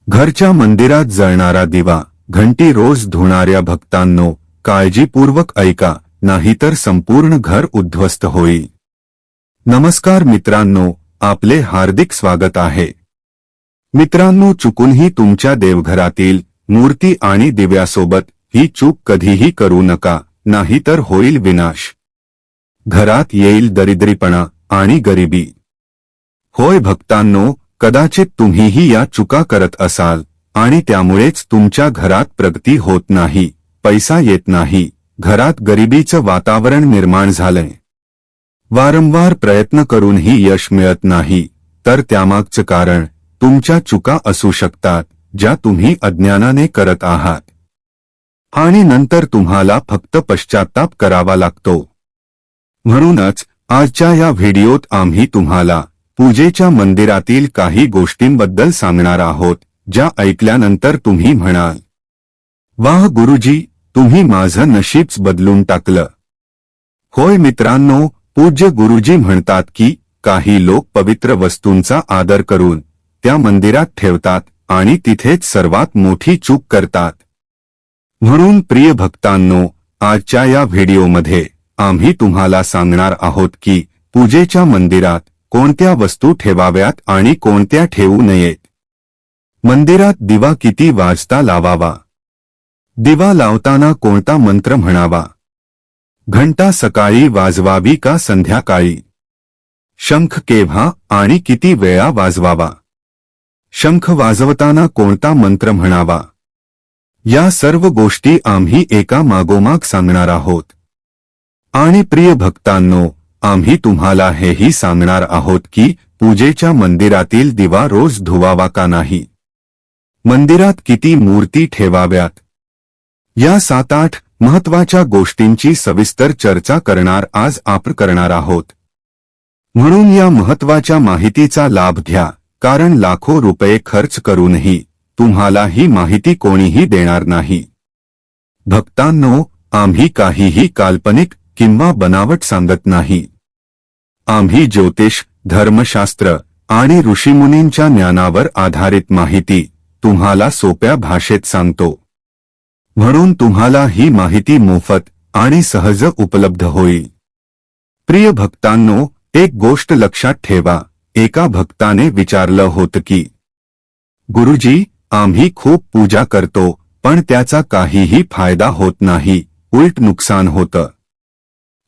घरच्या मंदिरात जळणारा दिवा, घंटी रोज धुणाऱ्या भक्तांनो, काळजीपूर्वक ऐका, नाहीतर संपूर्ण घर उद्ध्वस्त होईल. नमस्कार मित्रांनो, आपले हार्दिक स्वागत आहे. मित्रांनो, चुकूनही तुमच्या देवघरातील मूर्ती आणि दिव्यासोबत ही चूक कधीही करू नका, नाहीतर होईल विनाश. घरात येईल दरिद्रीपणा आणि गरिबी. होय भक्तांनो, कदाचित तुम्हीही या चुका करत असाल आणि त्यामुळेच तुमच्या घरात प्रगती होत नाही, पैसा येत नाही, घरात गरिबीचं वातावरण निर्माण झालंय. वारंवार प्रयत्न करूनही यश मिळत नाही, तर त्यामागचं कारण तुमच्या चुका असू शकतात, ज्या तुम्ही अज्ञानाने करत आहात. आणि नंतर तुम्हाला फक्त पश्चात्ताप करावा लागतो. म्हणूनच आजच्या या व्हिडिओत आम्ही तुम्हाला पूजेच्या मंदिरातील काही गोष्टींबद्दल सांगणार आहोत, ज्या ऐकल्यानंतर तुम्ही म्हणाल, वाह गुरुजी, तुम्ही माझं नशीबच बदलून टाकलं. होय मित्रांनो, पूज्य गुरुजी म्हणतात की काही लोक पवित्र वस्तूंचा आदर करून त्या मंदिरात ठेवतात आणि तिथेच सर्वात मोठी चूक करतात. म्हणून प्रिय भक्तांनो, आजच्या या व्हिडिओमध्ये आम्ही तुम्हाला सांगणार आहोत की पूजेच्या मंदिरात कोणत्या वस्तू ठेवाव्यात आणि कोणत्या ठेवू नयेत. मंदिरात दिवा किती वाजता लावावा? दिवा लावताना कोणता मंत्र म्हणावा? घंटा सकाळी वाजवावी का संध्याकाळी? शंख केव्हा आणि किती वेळा वाजवावा? शंख वाजवताना कोणता मंत्र म्हणावा? या सर्व गोष्टी आम्ही एका मागोमाग सांगणार आहोत. आणि प्रिय भक्तांनो, आम्ही तुम्हाला हेही सांगणार आहोत की पूजेच्या मंदिरातील दिवा रोज धुवावा का नाही, मंदिरात किती मूर्ती ठेवाव्यात, या 7-8 महत्त्वाच्या गोष्टींची सविस्तर चर्चा आज आपण करणार आहोत. म्हणून या महत्त्वाच्या माहितीचा लाभ घ्या, कारण लाखो रुपये खर्च करूनही तुम्हाला ही माहिती कोणीही देणार नाही. भक्तांनो, आम्ही काहीही काल्पनिक किंवा बनावट सांगत नाही. आम्ही ज्योतिष, धर्मशास्त्र आणि ऋषीमुनींच्या ज्ञानावर आधारित माहिती तुम्हाला सोप्या भाषेत सांगतो. म्हणून तुम्हाला ही माहिती मोफत आणि सहज उपलब्ध होईल. प्रिय भक्तांनो, एक गोष्ट लक्षात ठेवा. एका भक्ताने विचारलं होतं की, गुरुजी, आम्ही खूप पूजा करतो, पण त्याचा काहीही फायदा होत नाही, उलट नुकसान होतं.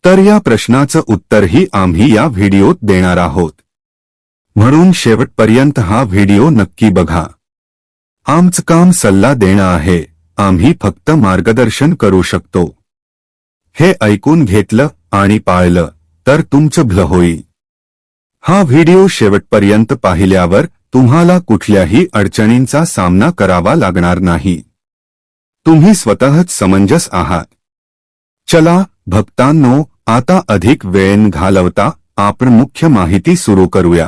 तर या प्रश्नाचं उत्तरही आम्ही या व्हिडिओत देणार आहोत. म्हणून शेवटपर्यंत हा व्हिडिओ नक्की बघा. आमचं काम सल्ला देणं आहे, आम्ही फक्त मार्गदर्शन करू शकतो. हे ऐकून घेतलं आणि पाळलं तर तुमचं भलं होईल. हा व्हिडिओ शेवटपर्यंत पाहिल्यावर तुम्हाला कुठल्याही अडचणींचा सामना करावा लागणार नाही. तुम्ही स्वतःच समंजस आहात. चला भक्तांनो, आता अधिक वेळ न घालवता आपण मुख्य माहिती सुरू करूया.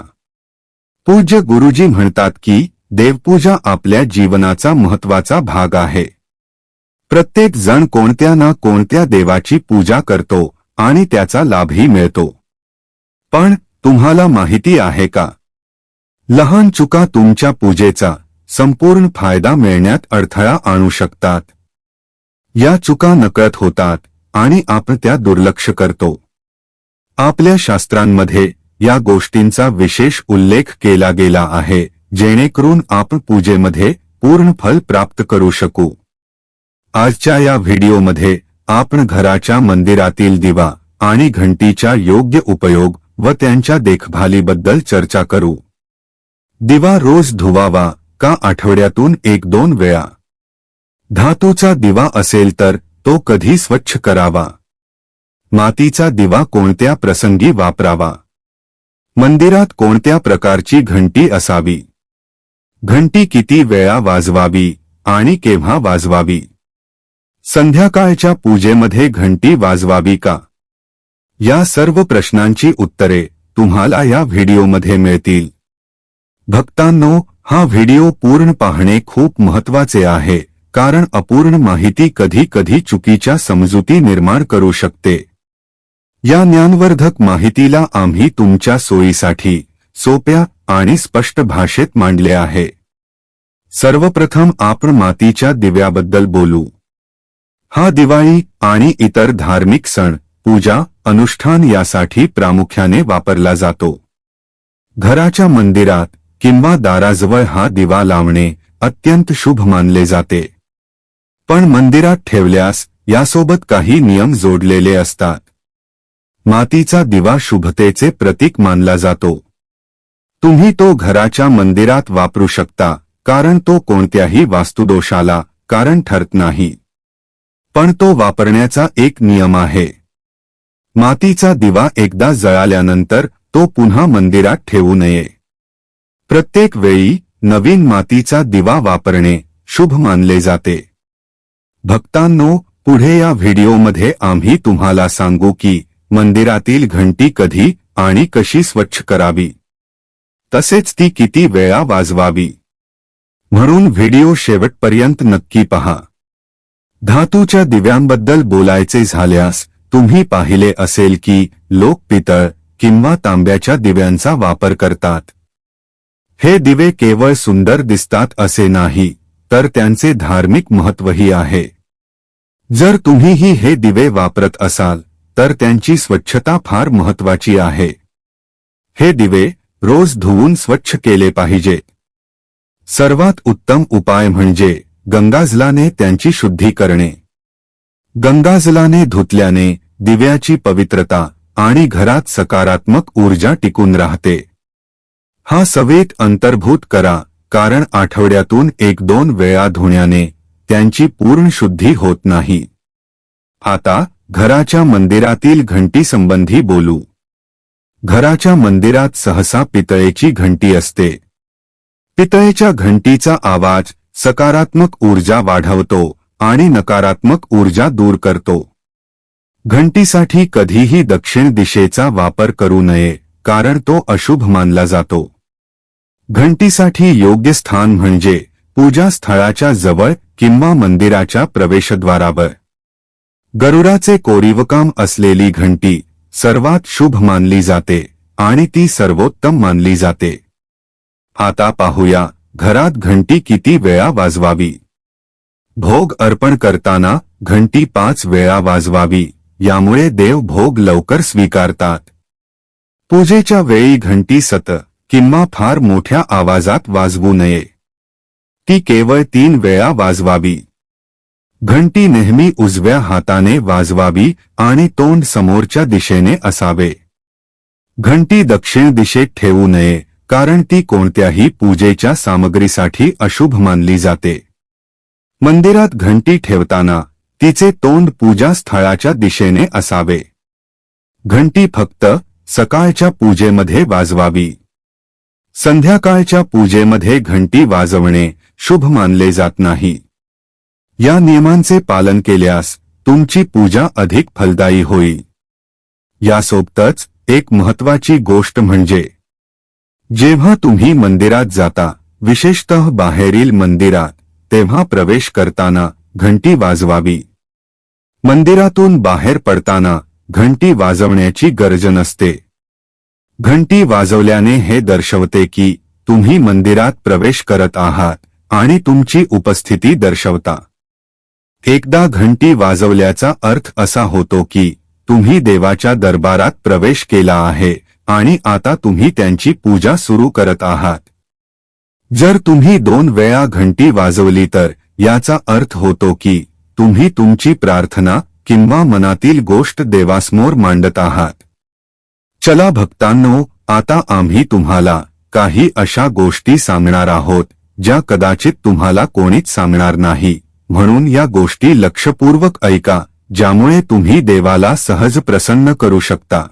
पूज्य गुरुजी म्हणतात की देवपूजा आपल्या जीवनाचा महत्त्वाचा भाग आहे. प्रत्येक जण कोणत्या ना कोणत्या देवाची पूजा करतो आणि त्याचा लाभही मिळतो. पण तुम्हाला माहिती आहे का, लहान चुका तुमच्या पूजेचा संपूर्ण फायदा मिळण्यात अडथळा आणू शकतात. या चुका नकळत होतात आणि आपण त्या दुर्लक्ष करतो. आपल्या शास्त्रांमध्ये या गोष्टींचा विशेष उल्लेख केला गेला आहे, जेणेकरून आपण पूजेमध्ये पूर्ण फल प्राप्त करू शकू. आजच्या या व्हिडिओमध्ये आपण घराच्या मंदिरातील दिवा आणि घंटीचा योग्य उपयोग व त्यांच्या देखभालीबद्दल चर्चा करू. दिवा रोज धुवावा का आठवड्यातून 1-2 वेळा? धातूचा दिवा असेल तर तो कधी स्वच्छ करावा? मातीचा दिवा कोणत्या प्रसंगी वापरावा? मंदिरात कोणत्या प्रकारची घंटी असावी? घंटी किती वेळा वाजवावी आणि केव्हा वाजवावी? संध्याकाळच्या पूजेमध्ये घंटी वाजवावी का? या सर्व प्रश्नांची उत्तरे तुम्हाला या व्हिडिओमध्ये मिळतील. भक्तांनो, हा व्हिडिओ पूर्ण पाहणे खूप महत्त्वाचे आहे, कारण अपूर्ण माहिती कधी कधी चुकीच्या समजुती निर्माण करू शकते. या ज्ञानवर्धक माहितीला आम्ही तुमच्या सोयीसाठी सोप्या आणि स्पष्ट भाषेत मांडले आहे. सर्वप्रथम आपण मातीच्या दिव्याबद्दल बोलू. हा दिवाळी आणि इतर धार्मिक सण, पूजा, अनुष्ठान यासाठी प्रामुख्याने वापरला जातो. घराच्या मंदिरात किंवा दाराजवळ हा दिवा लावणे अत्यंत शुभ मानले जाते. पण मंदिरात ठेवल्यास यासोबत काही नियम जोडलेले असतात. मातीचा दिवा शुभतेचे प्रतीक मानला जातो. तुम्ही तो घराच्या मंदिरात वापरू शकता, कारण तो कोणत्याही वास्तुदोषाला कारण ठरत नाही. पण तो वापरण्याचा एक नियम आहे. मातीचा दिवा एकदा जळाल्यानंतर तो पुन्हा मंदिरात ठेवू नये. प्रत्येक वेळी नवीन मातीचा दिवा वापरणे शुभ मानले जाते. भक्तांनो, पुढे या व्हिडिओमध्ये आम्ही तुम्हाला सांगू की मंदिरातील घंटी कधी आणि कशी स्वच्छ करावी, तसेच ती किती वेळा वाजवावी. म्हणून व्हिडिओ शेवटपर्यंत नक्की पहा. धातूच्या दिव्यांबद्दल बोलायचे झाल्यास तुम्ही पाहिले असेल की लोक पितळ किंवा तांब्याच्या दिव्यांचा वापर करतात. हे दिवे केवळ सुंदर दिसतात असे नाही, तर त्यांचे धार्मिक महत्त्वही आहे. जर तुम्हीही हे दिवे वापरत असाल तर त्यांची स्वच्छता फार महत्त्वाची आहे. हे दिवे रोज धुवून स्वच्छ केले पाहिजे. सर्वात उत्तम उपाय म्हणजे गंगाजलाने त्यांची शुद्धी करणे. गंगाजलाने धुतल्याने दिव्याची पवित्रता आणि घरात सकारात्मक ऊर्जा टिकून राहते. हा सवयीत अंतर्भूत करा, कारण आठवड्यातून 1-2 वेळा धुण्याने त्यांची पूर्ण शुद्धी होत नाही. आता घराच्या मंदिरातील घंटीसंबंधी बोलू. घराच्या मंदिरात सहसा पितळेची घंटी असते. पितळेच्या घंटीचा आवाज सकारात्मक ऊर्जा वाढवतो आणि नकारात्मक ऊर्जा दूर करतो. घंटीसाठी कधीही दक्षिण दिशेचा वापर करू नये, कारण तो अशुभ मानला जातो. घंटीसाठी योग्य स्थान म्हणजे पूजा स्थळाच्या जवळ किंवा मंदिराच्या प्रवेशद्वारावर. गरुडाचे कोरीवकाम असलेली घंटी सर्वात शुभ मानली जाते आणि ती सर्वोत्तम मानली जाते. आता पाहूया घरात घंटी किती वेळा वाजवावी. भोग अर्पण करताना घंटी 5 वेळा वाजवावी, यामुळे देव भोग लवकर स्वीकारतात. पूजेच्या वेळी घंटी सत किंवा फार मोठ्या आवाजात वाजवू नये. ती केवळ 3 वेळा वाजवावी. घंटी नेहमी उजव्या हाताने वाजवावी आणि तोंड समोरच्या दिशेने असावे. घंटी दक्षिण दिशेत ठेवू नये, कारण ती कोणत्याही पूजेच्या सामग्रीसाठी अशुभ मानली जाते. मंदिरात घंटी ठेवताना तिचे तोंड पूजा स्थळाच्या दिशेने असावे. घंटी फक्त सकाळच्या पूजेमध्ये वाजवावी. संध्याकाळच्या पूजेमध्ये घंटी वाजवणे शुभ मानले जात नाही. या नियमांचे पालन केल्यास तुमची पूजा अधिक फलदायी होईल. यासोबतच एक महत्त्वाची गोष्ट म्हणजे जेव्हा तुम्ही मंदिरात जाता, विशेषतः बाहेरील मंदिरात, तेव्हा प्रवेश करताना घंटी वाजवावी. मंदिरातून बाहेर पडताना घंटी वाजवण्याची गरज नसते. घंटी वाजवल्याने हे दर्शवते की तुम्ही मंदिरात प्रवेश करत आहात आणि तुमची उपस्थिती दर्शवता. एकदा घंटी वाजवल्याचा अर्थ असा होतो की तुम्ही देवाच्या दरबारात प्रवेश केला आहे आणि आता तुम्ही त्यांची पूजा सुरू करत आहात. जर तुम्ही 2 वेळा घंटी वाजवली तर याचा अर्थ होतो की तुम्ही तुमची प्रार्थना किंवा मनातील गोष्ट देवासमोर मांडत आहात. चला भक्तांनो, आता आम्ही तुम्हाला काही अशा गोष्टी सांगणार आहोत ज्या कदाचित तुम्हाला कोणीच सांगणार नाही. म्हणून या गोष्टी लक्षपूर्वक ऐका, ज्यामुळे तुम्ही देवाला सहज प्रसन्न करू शकता.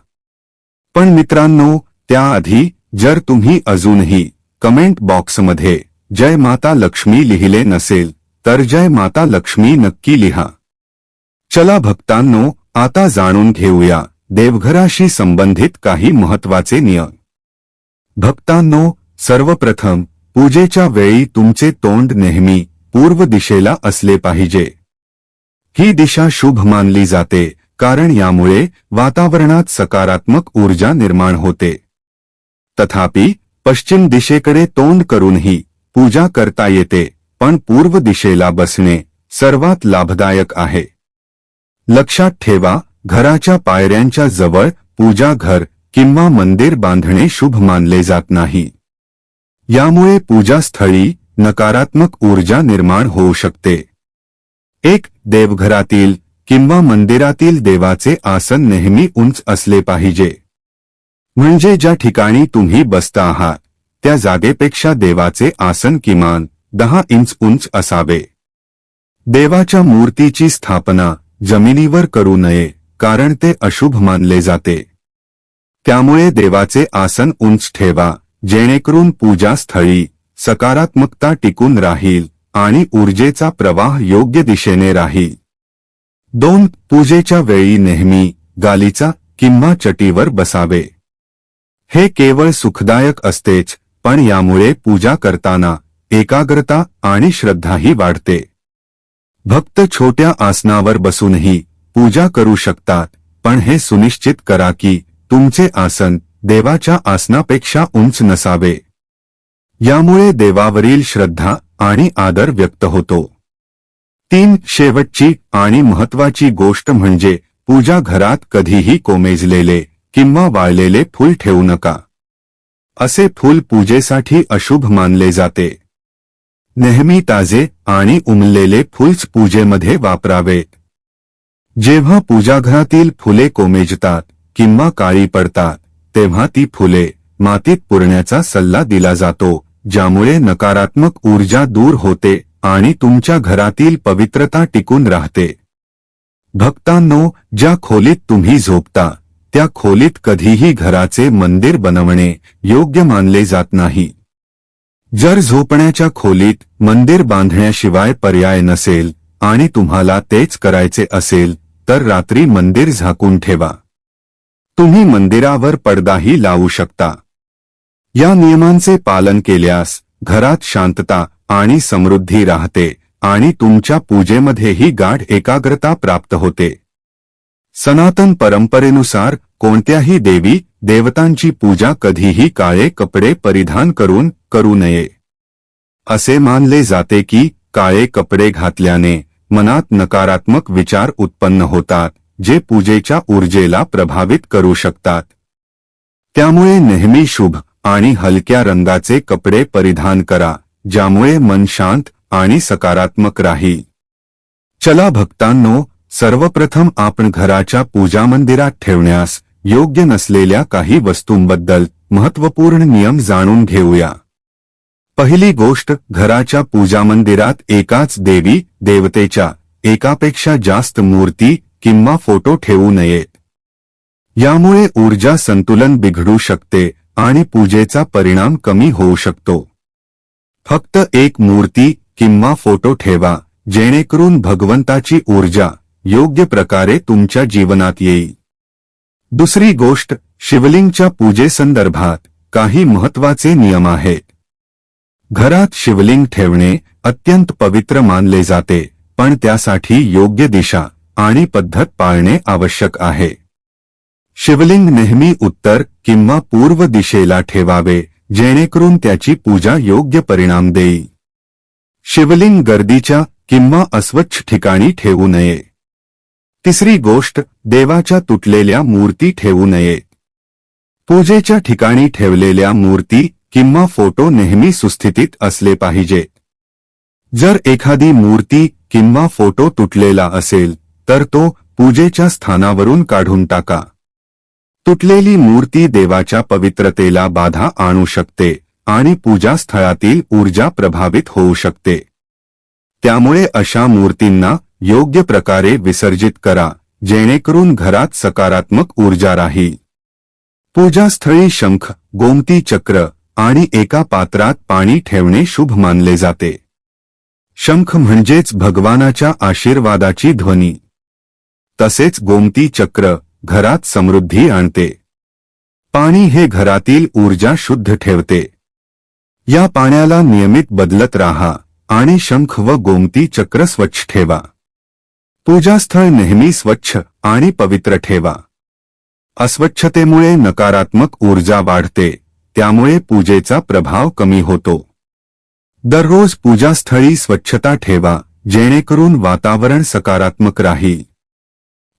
पण मित्रांनो, त्याआधी जर तुम्ही अजूनही कमेंट बॉक्समध्ये जय माता लक्ष्मी लिहिले नसेल तर जय माता लक्ष्मी नक्की लिहा. चला भक्तांनो, आता जाणून घेऊया देवघराशी संबंधित काही महत्त्वाचे नियम. भक्तांनो, सर्वप्रथम पूजेच्या वेळी तुमचे तोंड नेहमी पूर्व दिशेला असले पाहिजे. ही दिशा शुभ मानली जाते, कारण यामुळे वातावरणात सकारात्मक ऊर्जा निर्माण होते. तथापि पश्चिम दिशेकडे तोंड करूनही पूजा करता येते, पण पूर्व दिशेला बसणे सर्वात लाभदायक आहे. लक्षात ठेवा, घराच्या पायऱ्यांच्या जवळ पूजा घर किंवा मंदिर बांधणे शुभ मानले जात नाही. यामुळे पूजास्थळी नकारात्मक ऊर्जा निर्माण होऊ शकते. एक देवघरातील किंवा मंदिरातील देवाचे आसन नेहमी उंच असले पाहिजे. म्हणजे ज्या ठिकाणी तुम्ही बसता आहात त्या जागेपेक्षा देवाचे आसन किमान 10 इंच उंच असावे. देवाच्या मूर्तीची स्थापना जमिनीवर करू नये, कारण ते अशुभ मानले जाते. त्यामुळे देवाचे आसन उंच ठेवा, जेणेकरून पूजास्थळी सकारात्मकता टिकून राहील आणि ऊर्जेचा प्रवाह योग्य दिशेने राहील. 2. पूजेच्या वेळी नेहमी गालीचा किंवा चटीवर बसावे. हे केवळ सुखदायक असतेच, पण यामुळे पूजा करताना एकाग्रता आणि श्रद्धाही वाढते. भक्त छोट्या आसनावर बसूनही पूजा करू शकतात, पण हे सुनिश्चित करा की तुमचे आसन देवाच्या आसनापेक्षा उंच नसावे. यामुळे देवावरील श्रद्धा आणि आदर व्यक्त होतो. 3. शेवटची आणि महत्त्वाची गोष्ट म्हणजे पूजा घरात कधीही कोमेजलेले किंवा वाळलेले फूल ठेवू नका. असे फूल पूजेसाठी अशुभ मानले जाते. नेहमी ताजे आणि उमललेले फूल्स पूजेमध्ये वापरावेत. जेव्हा पूजाघरातील फुले कोमेजतात किंवा काळी पडतात तेव्हा ती फुले मातीत पुरण्याचा सल्ला दिला जातो, ज्यामुळे नकारात्मक ऊर्जा दूर होते आणि तुमच्या घरातील पवित्रता टिकून राहते. भक्तांनो, ज्या खोलीत तुम्ही झोपता त्या खोलीत कधीही घराचे मंदिर बनवणे योग्य मानले जात नाही. जर झोपण्याच्या खोलीत मंदिर बांधण्याशिवाय पर्याय नसेल आणि तुम्हाला तेच करायचे असेल तर रात्री मंदिर झाकून ठेवा. तुम्ही मंदिरावर पडदाही लावू शकता. या नियमांचे पालन केल्यास घरात शांतता आणि समृद्धी राहते आणि तुमच्या पूजेमध्येही गाढ एकाग्रता प्राप्त होते. सनातन परंपरेनुसार कोणत्याही देवी देवतांची पूजा कधीही काळे कपडे परिधान करून करू नये. असे मानले जाते की काळे कपडे घातल्याने मनात नकारात्मक विचार उत्पन्न होतात, जे पूजेच्या ऊर्जेला प्रभावित करू शकतात. त्यामुळे नेहमी शुभ आणि हलक्या रंगाचे कपडे परिधान करा, ज्यामुळे मन शांत आणि सकारात्मक राहील. चला भक्तांनो, सर्वप्रथम आपण घराच्या पूजा मंदिरात ठेवण्यास योग्य नसलेल्या काही वस्तूंबद्दल महत्त्वपूर्ण नियम जाणून घेऊया. पहिली गोष्ट, घराच्या पूजा मंदिरात एकाच देवी देवतेच्या एकापेक्षा जास्त मूर्ती किंवा फोटो ठेवू नयेत. यामुळे ऊर्जा संतुलन बिघडू शकते आणि पूजेचा परिणाम कमी होऊ शकतो. फक्त एक मूर्ती किंवा फोटो ठेवा, जेणेकरून भगवंताची ऊर्जा योग्य प्रकारे तुमच्या जीवनात येईल. दुसरी गोष्ट, शिवलिंगच्या पूजेसंदर्भात काही महत्त्वाचे नियम आहेत. घरात शिवलिंग ठेवणे अत्यंत पवित्र मानले जाते, पण त्यासाठी योग्य दिशा आणि पद्धत पाळणे आवश्यक आहे. शिवलिंग नेहमी उत्तर किंवा पूर्व दिशेला ठेवावे, जेणेकरून त्याची पूजा योग्य परिणाम देईल. शिवलिंग गर्दीच्या किंवा अस्वच्छ ठिकाणी ठेवू नये. तिसरी गोष्ट, देवाच्या तुटलेल्या मूर्ती ठेवू नयेत. पूजेच्या ठिकाणी ठेवलेल्या मूर्ती किंवा फोटो नेहमी सुस्थितीत असले पाहिजेत. जर एखादी मूर्ती किंवा फोटो तुटलेला असेल तर तो पूजेच्या स्थानावरून काढून टाका. तुटलेली मूर्ती देवाच्या पवित्रतेला बाधा आणू शकते आणि पूजास्थळातील ऊर्जा प्रभावित होऊ शकते. त्यामुळे अशा मूर्तींना योग्य प्रकारे विसर्जित करा, जेणेकरून घरात सकारात्मक ऊर्जा राहील. पूजास्थळी शंख, गोमती चक्र आणि एका पात्रात पाणी ठेवणे शुभ मानले जाते. शंख म्हणजेच भगवानाच्या आशीर्वादाची ध्वनी. तसेच गोमती चक्र घरात समृद्धी आणते. पाणी हे घरातील ऊर्जा शुद्ध ठेवते. या पाण्याला नियमित बदलत राहा आणि शंख व गोमती चक्र स्वच्छ ठेवा. पूजास्थळ नेहमी स्वच्छ आणि पवित्र ठेवा. अस्वच्छतेमुळे नकारात्मक ऊर्जा वाढते, त्यामुळे पूजेचा प्रभाव कमी होतो. दररोज पूजास्थळी स्वच्छता ठेवा, जेणेकरून वातावरण सकारात्मक राहील.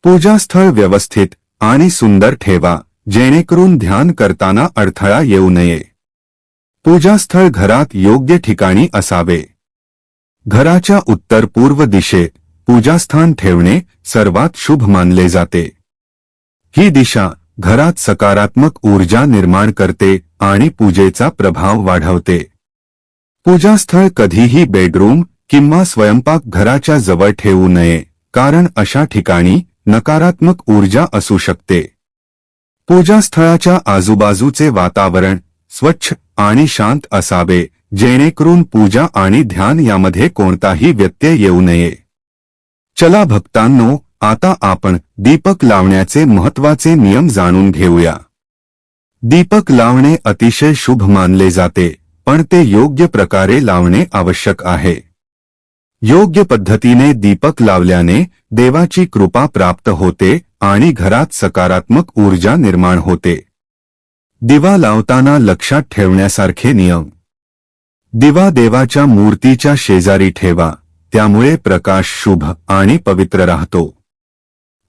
पूजास्थळ व्यवस्थित आणि सुंदर ठेवा, जेणेकरून ध्यान करताना अडथळा येऊ नये. पूजास्थळ घरात योग्य ठिकाणी असावे. घराच्या उत्तर पूर्व दिशेत पूजास्थान ठेवणे सर्वात शुभ मानले जाते. ही दिशा घरात सकारात्मक ऊर्जा निर्माण करते आणि पूजेचा प्रभाव वाढवते. पूजास्थळ कधीही बेडरूम किंवा स्वयंपाकघराच्या जवळ ठेवू नये, कारण अशा ठिकाणी नकारात्मक ऊर्जा असू शकते. पूजास्थळाच्या आजूबाजूचे वातावरण स्वच्छ आणि शांत असावे, जेणेकरून पूजा आणि ध्यान यामध्ये कोणताही व्यत्यय येऊ नये. चला भक्तांनो, आता आपण दीपक लावण्याचे महत्त्वाचे नियम जाणून घेऊया. दीपक लावणे अतिशय शुभ मानले जाते, पण ते योग्य प्रकारे लावणे आवश्यक आहे. योग्य पद्धतीने दीपक लावल्याने देवाची कृपा प्राप्त होते आणि घरात सकारात्मक ऊर्जा निर्माण होते. दिवा लावताना लक्षात ठेवण्यासारखे नियम. दिवा देवाच्या मूर्तीच्या शेजारी ठेवा, त्यामुळे प्रकाश शुभ आणि पवित्र राहतो.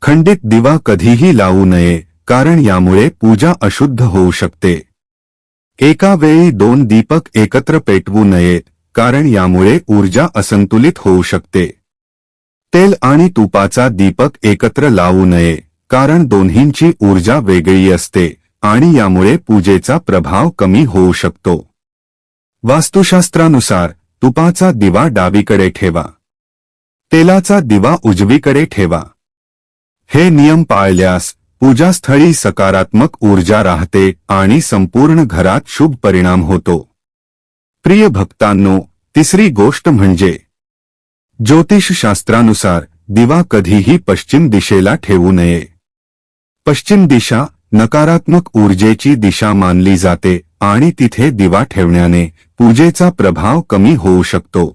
खंडित दिवा कधीही लावू नये, कारण यामुळे पूजा अशुद्ध होऊ शकते. एका वेळी 2 दीपक एकत्र पेटवू नयेत, कारण यामुळे ऊर्जा असंतुलित होऊ शकते. तेल आणि तुपाचा दीपक एकत्र लावू नये, कारण दोन्हींची ऊर्जा वेगळी असते आणि यामुळे पूजेचा प्रभाव कमी होऊ शकतो. वास्तुशास्त्रानुसार तुपाचा दिवा डावीकडे ठेवा. तेलाचा दिवा उजवीकडे ठेवा. हे नियम पाळल्यास पूजास्थळी सकारात्मक ऊर्जा राहते आणि संपूर्ण घरात शुभ परिणाम होतो. प्रिय भक्तांनो, तिसरी गोष्ट म्हणजे ज्योतिषशास्त्रानुसार दिवा कधीही पश्चिम दिशेला ठेवू नये. पश्चिम दिशा नकारात्मक ऊर्जेची दिशा मानली जाते आणि तिथे दिवा ठेवण्याने पूजेचा प्रभाव कमी होऊ शकतो.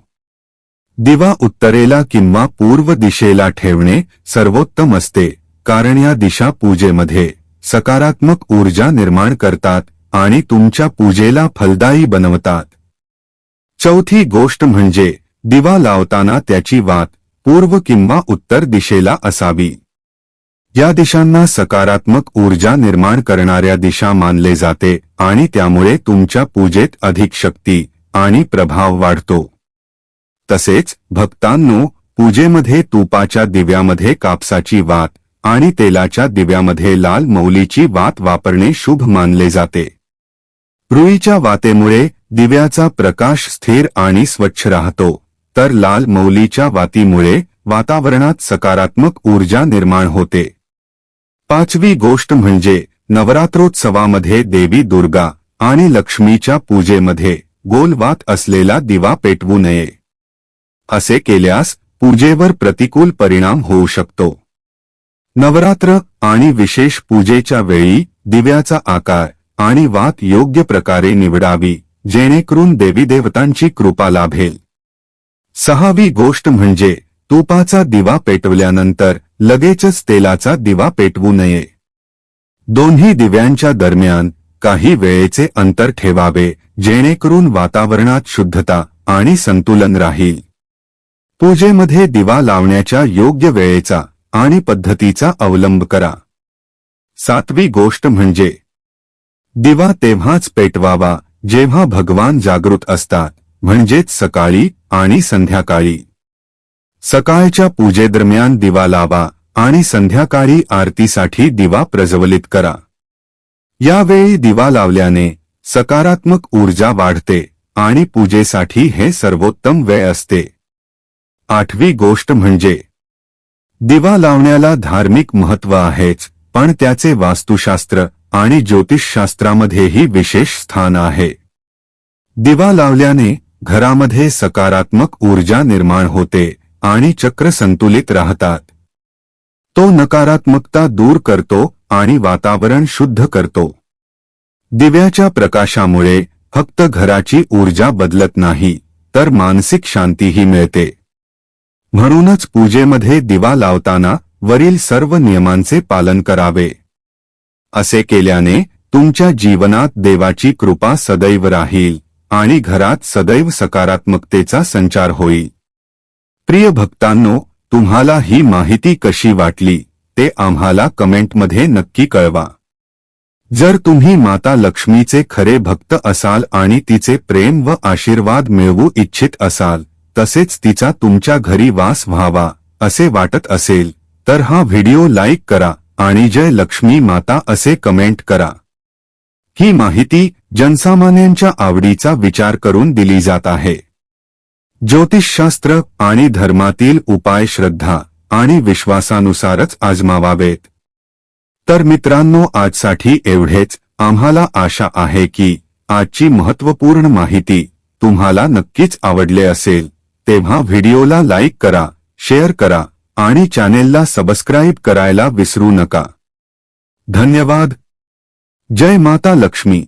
दिवा उत्तरेला किंवा पूर्व दिशेला ठेवणे सर्वोत्तम असते, कारण या दिशा पूजेमध्ये सकारात्मक ऊर्जा निर्माण करतात आणि तुमच्या पूजेला फलदायी बनवतात. चौथी गोष्ट म्हणजे दिवा लावताना त्याची वात पूर्व किंवा उत्तर दिशेला असावी. या दिशांना सकारात्मक ऊर्जा निर्माण करणाऱ्या दिशा मानले जाते आणि त्यामुळे तुमच्या पूजेत अधिक शक्ती आणि प्रभाव वाढतो. तसेच भक्तांनो, पूजेमध्ये तुपाच्या दिव्यामध्ये कापसाची वात आणि तेलाच्या दिव्यामध्ये लाल मौलीची वात वापरणे शुभ मानले जाते. रुईच्या वातेमुळे दिव्याचा प्रकाश स्थिर आणि स्वच्छ राहतो, तर लाल मौलीच्या वातीमुळे वातावरणात सकारात्मक ऊर्जा निर्माण होते. पाचवी गोष्ट म्हणजे नवरात्रोत्सवामध्ये देवी दुर्गा आणि लक्ष्मीच्या पूजेमध्ये गोल वात असलेला दिवा पेटवू नये. असे केल्यास पूजेवर प्रतिकूल परिणाम होऊ शकतो. नवरात्र आणि विशेष पूजेच्या वेळी दिव्याचा आकार आणि वात योग्य प्रकारे निवडावी, जेणेकरून देवीदेवतांची कृपा लाभेल. सहावी गोष्ट म्हणजे तुपाचा दिवा पेटवल्यानंतर लगेचच तेलाचा दिवा पेटवू नये. दोन्ही दिव्यांच्या दरम्यान काही वेळेचे अंतर ठेवावे, जेणेकरून वातावरणात शुद्धता आणि संतुलन राहील. पूजेमध्ये दिवा लावण्याच्या योग्य वेळेचा आणि पद्धतीचा अवलंब करा. सातवी गोष्ट म्हणजे दिवा तेव्हाच पेटवावा जेव्हा भगवान जागृत असतात, म्हणजेच सकाळी आणि संध्याकाळी. सकाळच्या पूजेदरम्यान दिवा लावा आणि संध्याकाळी आरतीसाठी दिवा प्रज्वलित करा. यावेळी दिवा लावल्याने सकारात्मक ऊर्जा वाढते आणि पूजेसाठी हे सर्वोत्तम वेळ असते. आठवी गोष्ट म्हणजे दिवा लावण्याला धार्मिक महत्त्व आहेच, पण त्याचे वास्तुशास्त्र आणि ज्योतिषशास्त्रामध्येही विशेष स्थान आहे. दिवा लावल्याने घरामध्ये सकारात्मक ऊर्जा निर्माण होते आणि चक्र संतुलित राहतात. तो नकारात्मकता दूर करतो आणि वातावरण शुद्ध करतो. दिव्याच्या प्रकाशामुळे फक्त घराची ऊर्जा बदलत नाही, तर मानसिक शांतीही मिळते. म्हणूनच पूजेमध्ये दिवा लावताना वरील सर्व नियमांचे पालन करावे. असे केल्याने तुमच्या जीवनात देवाची कृपा सदैव राहील आणि घरात सदैव सकारात्मकतेचा संचार होईल. प्रिय भक्तांनो, तुम्हाला ही माहिती कशी वाटली ते आम्हाला कमेंटमध्ये नक्की कळवा. जर तुम्ही माता लक्ष्मीचे खरे भक्त असाल आणि तिचे प्रेम व आशीर्वाद मिळवू इच्छित असाल, तसेच तिचा तुमच्या घरी वास व्हावा असे वाटत असेल, तर हा व्हिडिओ लाईक करा आणि जय लक्ष्मी माता असे कमेंट करा. ही माहिती जनसामान्यांच्या आवडीचा विचार करून दिली जात आहे. ज्योतिषशास्त्र आणि धर्मातील उपाय श्रद्धा आणि विश्वासानुसारच आजमावावेत. तर मित्रांनो, आजसाठी एवढेच. आम्हाला आशा आहे की आजची महत्त्वपूर्ण माहिती तुम्हाला नक्कीच आवडले असेल. तेव्हा व्हिडिओला लाईक करा, शेअर करा आणि चॅनेलला सबस्क्राईब करायला विसरू नका. धन्यवाद. जय माता लक्ष्मी.